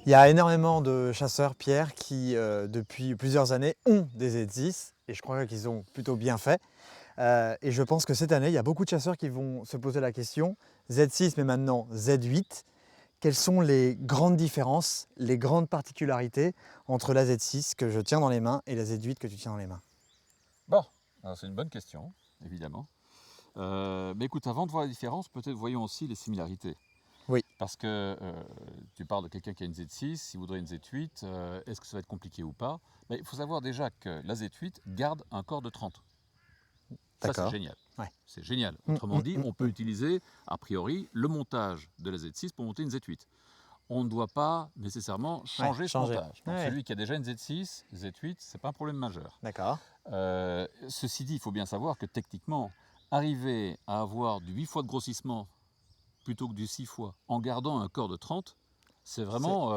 Il y a énormément de chasseurs, Pierre, qui depuis plusieurs années ont des Z6 et je crois qu'ils ont plutôt bien fait. Et je pense que cette année, il y a beaucoup de chasseurs qui vont se poser la question, Z6 mais maintenant Z8, quelles sont les grandes différences, les grandes particularités entre la Z6 que je tiens dans les mains et la Z8 que tu tiens dans les mains? Bon, alors c'est une bonne question, évidemment. Mais écoute, avant de voir la différence, peut-être voyons aussi les similarités. Oui. Parce que tu parles de quelqu'un qui a une Z6, il voudrait une Z8, est-ce que ça va être compliqué ou pas? Mais il faut savoir déjà que la Z8 garde un corps de 30. Ça, c'est D'accord. génial. Ouais. C'est génial. Autrement dit, on peut utiliser, a priori, le montage de la Z6 pour monter une Z8. On ne doit pas nécessairement changer ce montage. Donc Ouais. celui qui a déjà une Z6, Z8, ce n'est pas un problème majeur. D'accord. Ceci dit, il faut bien savoir que techniquement, arriver à avoir du 8 fois de grossissement plutôt que du 6 fois en gardant un corps de 30, c'est vraiment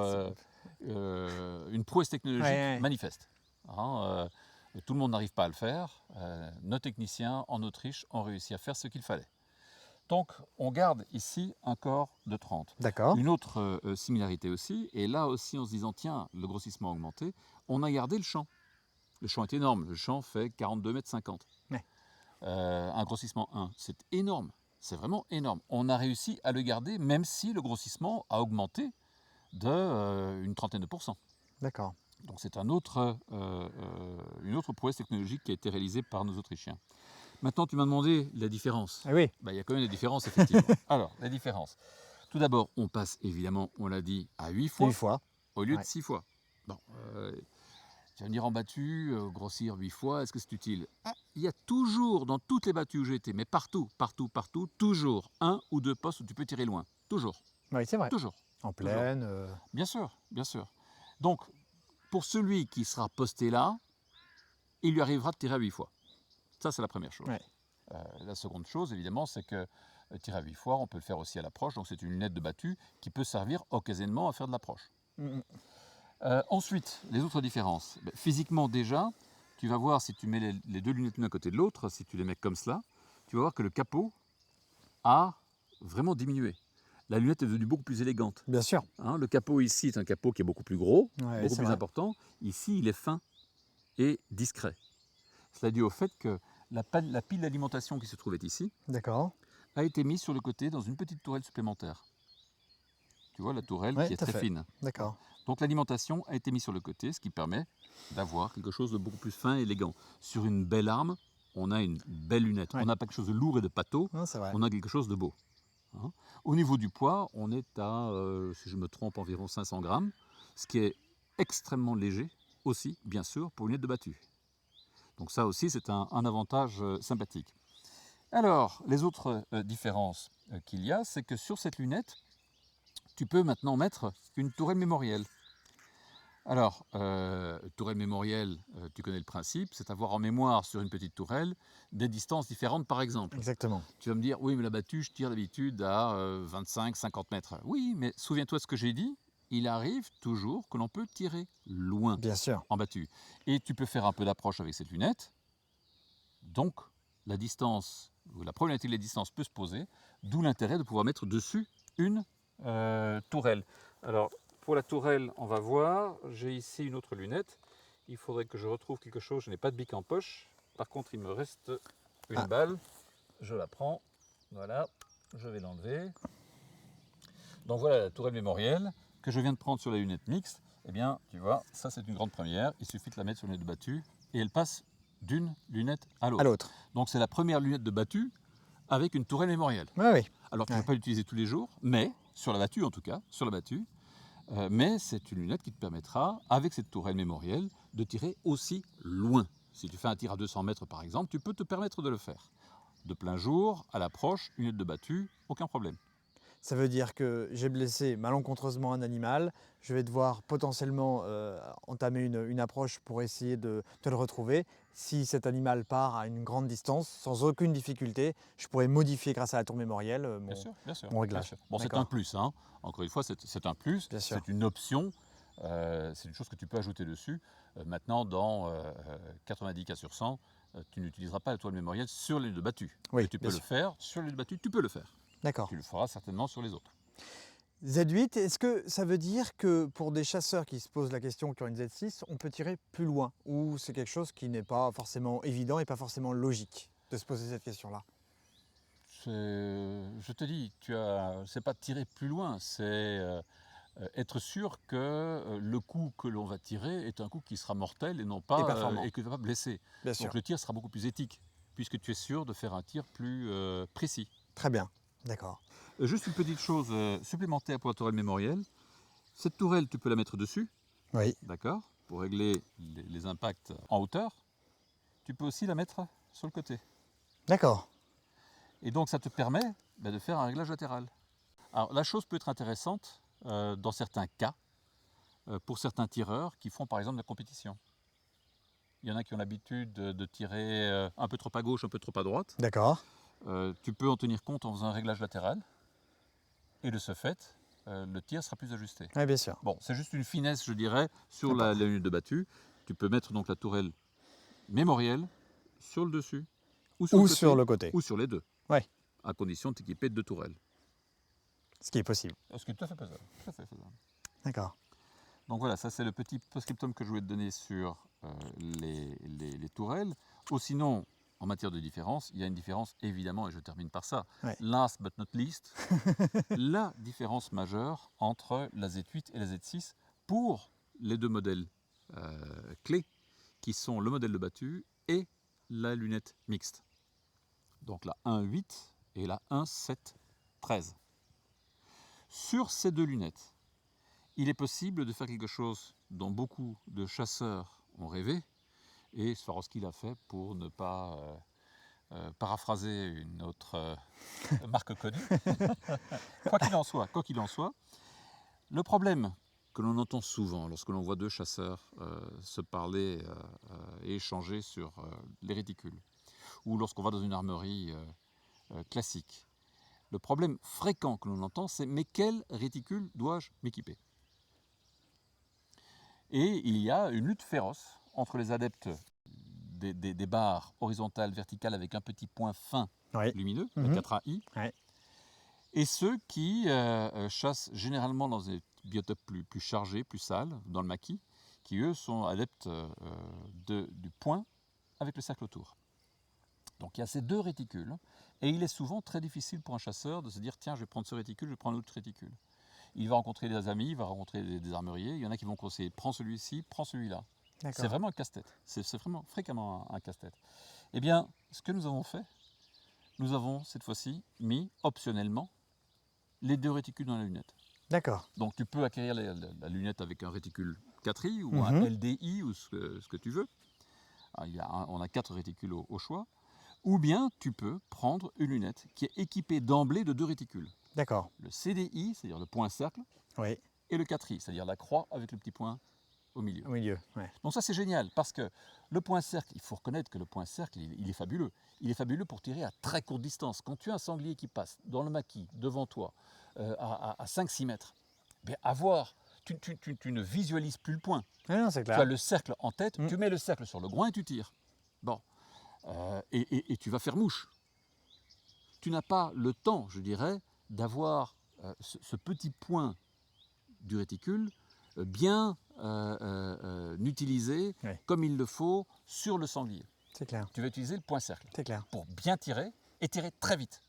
une prouesse technologique manifeste. Hein, tout le monde n'arrive pas à le faire. Nos techniciens en Autriche ont réussi à faire ce qu'il fallait. Donc, on garde ici un corps de 30. D'accord. Une autre similarité aussi, et là aussi en se disant, tiens, le grossissement a augmenté, on a gardé le champ. Le champ est énorme, le champ fait 42,50 m. Ouais. Un grossissement 1, c'est énorme, c'est vraiment énorme. On a réussi à le garder même si le grossissement a augmenté d'une trentaine de pourcents. D'accord. Donc c'est une autre prouesse technologique qui a été réalisée par nos Autrichiens. Maintenant, tu m'as demandé la différence. Ah oui. Il y a quand même des différences, effectivement. Alors, la différence. Tout d'abord, on passe évidemment, on l'a dit, à 8 fois, 8 fois. au lieu de 6 fois. Bon, tu vas me dire en battu, grossir 8 fois, est-ce que c'est utile? Il y a toujours, dans toutes les battues où j'ai été, mais partout, toujours un ou deux postes où tu peux tirer loin. Toujours. Oui, c'est vrai. Toujours. En Toujours. plaine. Bien sûr, bien sûr. Donc, pour celui qui sera posté là, il lui arrivera de tirer à 8 fois. Ça, c'est la première chose. Ouais. La seconde chose, évidemment, c'est que tirer à 8 fois, on peut le faire aussi à l'approche. Donc, c'est une lunette de battue qui peut servir occasionnellement à faire de l'approche. Ensuite, les autres différences. Physiquement, déjà, tu vas voir, si tu mets les deux lunettes l'une à côté de l'autre, si tu les mets comme cela, tu vas voir que le capot a vraiment diminué. La lunette est devenue beaucoup plus élégante. Bien sûr. Hein, le capot ici est un capot qui est beaucoup plus gros, beaucoup plus vrai. important. Ici, il est fin et discret. Cela dû au fait que la pile d'alimentation qui se trouvait ici a été mise sur le côté dans une petite tourelle supplémentaire. Tu vois la tourelle qui est très fine. D'accord. Donc l'alimentation a été mise sur le côté, ce qui permet d'avoir quelque chose de beaucoup plus fin et élégant. Sur une belle arme, on a une belle lunette. On n'a pas quelque chose de lourd et de pâteau, on a quelque chose de beau. Hein. Au niveau du poids, on est à, si je me trompe, environ 500 grammes, ce qui est extrêmement léger aussi, bien sûr, pour une lunette de battue. Donc ça aussi, c'est un avantage sympathique. Alors, les autres différences qu'il y a, c'est que sur cette lunette, tu peux maintenant mettre une tourelle mémorielle. Alors, tourelle mémorielle, tu connais le principe, c'est avoir en mémoire sur une petite tourelle des distances différentes par exemple. Exactement. Tu vas me dire, oui mais la battue, je tire d'habitude à 25-50 mètres. Oui, mais souviens-toi de ce que j'ai dit, il arrive toujours que l'on peut tirer loin. Bien sûr. En battue. Et tu peux faire un peu d'approche avec cette lunette. Donc, la distance, ou la problématique de la distance peut se poser, d'où l'intérêt de pouvoir mettre dessus une tourelle. Alors, pour la tourelle, on va voir, j'ai ici une autre lunette. Il faudrait que je retrouve quelque chose, je n'ai pas de bic en poche. Par contre, il me reste une balle. Je la prends, voilà, je vais l'enlever. Donc voilà la tourelle mémorielle que je viens de prendre sur la lunette mixte. Eh bien, tu vois, ça c'est une grande première. Il suffit de la mettre sur une lunette de battue et elle passe d'une lunette à l'autre. Donc c'est la première lunette de battue avec une tourelle mémorielle. Oui. Alors tu ne peux pas l'utiliser tous les jours, mais sur la battue en tout cas, sur la battue. Mais c'est une lunette qui te permettra, avec cette tourelle mémorielle, de tirer aussi loin. Si tu fais un tir à 200 mètres par exemple, tu peux te permettre de le faire. De plein jour, à l'approche, une lunette de battue, aucun problème. Ça veut dire que j'ai blessé malencontreusement un animal, je vais devoir potentiellement entamer une approche pour essayer de le retrouver. Si cet animal part à une grande distance, sans aucune difficulté, je pourrais modifier grâce à la tour mémorielle mon réglage. Bien sûr. Bon, c'est un plus, hein. Encore une fois, c'est un plus, c'est une option, c'est une chose que tu peux ajouter dessus. Maintenant, dans 90 cas sur 100, tu n'utiliseras pas la toile mémorielle sur les deux battues. Oui, mais tu peux le faire sur les deux battues, tu peux le faire. D'accord. Tu le feras certainement sur les autres. Z8, est-ce que ça veut dire que pour des chasseurs qui se posent la question, qui ont une Z6, on peut tirer plus loin? Ou c'est quelque chose qui n'est pas forcément évident et pas forcément logique de se poser cette question-là? Je te dis, c'est pas tirer plus loin, c'est être sûr que le coup que l'on va tirer est un coup qui sera mortel et non pas et que ne va pas blesser. Bien Donc sûr. le tir sera beaucoup plus éthique, puisque tu es sûr de faire un tir plus précis. Très bien, d'accord. Juste une petite chose supplémentaire pour la tourelle mémorielle. Cette tourelle, tu peux la mettre dessus, Oui. d'accord, pour régler les impacts en hauteur. Tu peux aussi la mettre sur le côté. D'accord. Et donc ça te permet de faire un réglage latéral. Alors la chose peut être intéressante dans certains cas, pour certains tireurs qui font par exemple de la compétition. Il y en a qui ont l'habitude de tirer un peu trop à gauche, un peu trop à droite. D'accord. Tu peux en tenir compte en faisant un réglage latéral. Et de ce fait, le tir sera plus ajusté. Oui, bien sûr. Bon, c'est juste une finesse, je dirais, sur la unité de battu. Tu peux mettre donc la tourelle mémorielle sur le dessus, ou sur le côté, ou sur les deux. Oui. À condition de t'équiper de 2 tourelles. Ce qui est possible. Ce qui est tout à fait faisable. D'accord. Donc voilà, ça c'est le petit post-scriptum que je voulais te donner sur les tourelles. Ou sinon, en matière de différence, il y a une différence évidemment, et je termine par ça. Ouais. Last but not least, la différence majeure entre la Z8 et la Z6 pour les deux modèles clés, qui sont le modèle de battu et la lunette mixte. Donc la 1.8 et la 1.7.13. Sur ces deux lunettes, il est possible de faire quelque chose dont beaucoup de chasseurs ont rêvé, et Swarovski l'a fait pour ne pas paraphraser une autre marque connue. Quoi qu'il en soit, le problème que l'on entend souvent lorsque l'on voit deux chasseurs se parler et échanger sur les réticules, ou lorsqu'on va dans une armerie classique, le problème fréquent que l'on entend, c'est « mais quel réticule dois-je m'équiper ?» Et il y a une lutte féroce entre les adeptes des barres horizontales, verticales avec un petit point fin lumineux, le 4AI, et ceux qui chassent généralement dans des biotopes plus chargés, plus sales, dans le maquis, qui eux sont adeptes du point avec le cercle autour. Donc il y a ces deux réticules, et il est souvent très difficile pour un chasseur de se dire « tiens, je vais prendre ce réticule, je vais prendre l'autre réticule ». Il va rencontrer des amis, il va rencontrer des armuriers, il y en a qui vont conseiller « prends celui-ci, prends celui-là ». C'est vraiment un casse-tête, c'est vraiment fréquemment un casse-tête. Eh bien, ce que nous avons fait, nous avons cette fois-ci mis optionnellement les deux réticules dans la lunette. D'accord. Donc tu peux acquérir la lunette avec un réticule 4i ou un LDI ou ce que tu veux. Alors, on a 4 réticules au choix. Ou bien tu peux prendre une lunette qui est équipée d'emblée de 2 réticules. D'accord. Le CDI, c'est-à-dire le point cercle, et le 4i, c'est-à-dire la croix avec le petit point au milieu. Donc ça c'est génial, parce que le point cercle, il faut reconnaître que le point cercle, il est fabuleux. Il est fabuleux pour tirer à très courte distance. Quand tu as un sanglier qui passe dans le maquis, devant toi, à 5-6 mètres, bien, tu ne visualises plus le point. Non, c'est clair. Tu as le cercle en tête, tu mets le cercle sur le groin et tu tires. Bon. Et tu vas faire mouche. Tu n'as pas le temps, je dirais, d'avoir ce petit point du réticule bien utilisé comme il le faut sur le sanglier. C'est clair. Tu vas utiliser le point cercle pour bien tirer et tirer très vite.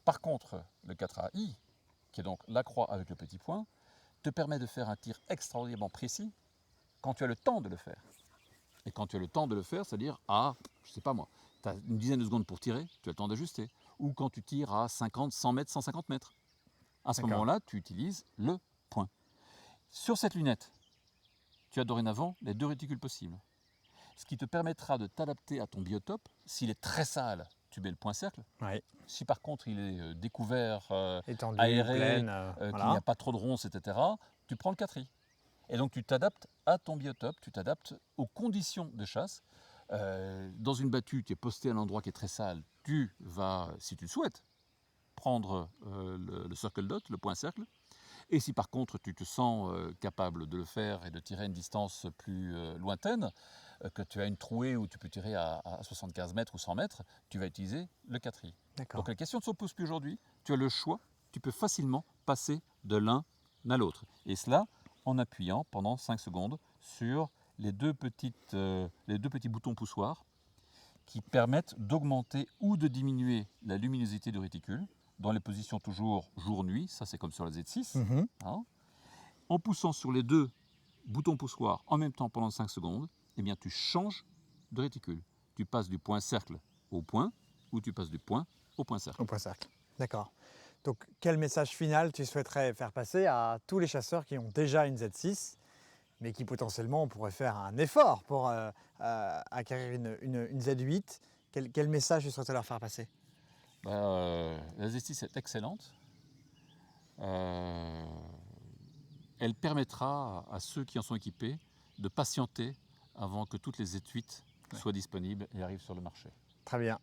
Par contre, le 4AI, qui est donc la croix avec le petit point, te permet de faire un tir extraordinairement précis quand tu as le temps de le faire. Et quand tu as le temps de le faire, c'est-à-dire je ne sais pas moi, tu as une dizaine de secondes pour tirer, tu as le temps d'ajuster. Ou quand tu tires à 50, 100 mètres, 150 mètres. À ce moment-là, tu utilises le point. Sur cette lunette, tu as dorénavant les 2 réticules possibles. Ce qui te permettra de t'adapter à ton biotope. S'il est très sale, tu mets le point cercle. Si par contre il est découvert, étendu, aéré, qu'il n'y a pas trop de ronces, etc., tu prends le 4i. Et donc tu t'adaptes à ton biotope, tu t'adaptes aux conditions de chasse. Dans une battue, tu es posté à un endroit qui est très sale, tu vas, si tu le souhaites, prendre le circle dot, le point cercle. Et si par contre tu te sens capable de le faire et de tirer à une distance plus lointaine, que tu as une trouée où tu peux tirer à 75 mètres ou 100 mètres, tu vas utiliser le 4i. Donc la question ne se pose plus aujourd'hui, tu as le choix tu peux facilement passer de l'un à l'autre. Et cela en appuyant pendant 5 secondes sur les deux petits boutons poussoirs qui permettent d'augmenter ou de diminuer la luminosité du réticule dans les positions toujours jour-nuit, ça c'est comme sur la Z6. Hein. En poussant sur les deux boutons poussoirs en même temps pendant 5 secondes, eh bien tu changes de réticule. Tu passes du point cercle au point, ou tu passes du point au point cercle. Au point cercle, d'accord. Donc quel message final tu souhaiterais faire passer à tous les chasseurs qui ont déjà une Z6, mais qui potentiellement pourraient faire un effort pour acquérir une Z8 ? Quel message tu souhaiterais leur faire passer ? La Z6 est excellente. Elle permettra à ceux qui en sont équipés de patienter avant que toutes les Z8 soient disponibles et arrivent sur le marché. Très bien.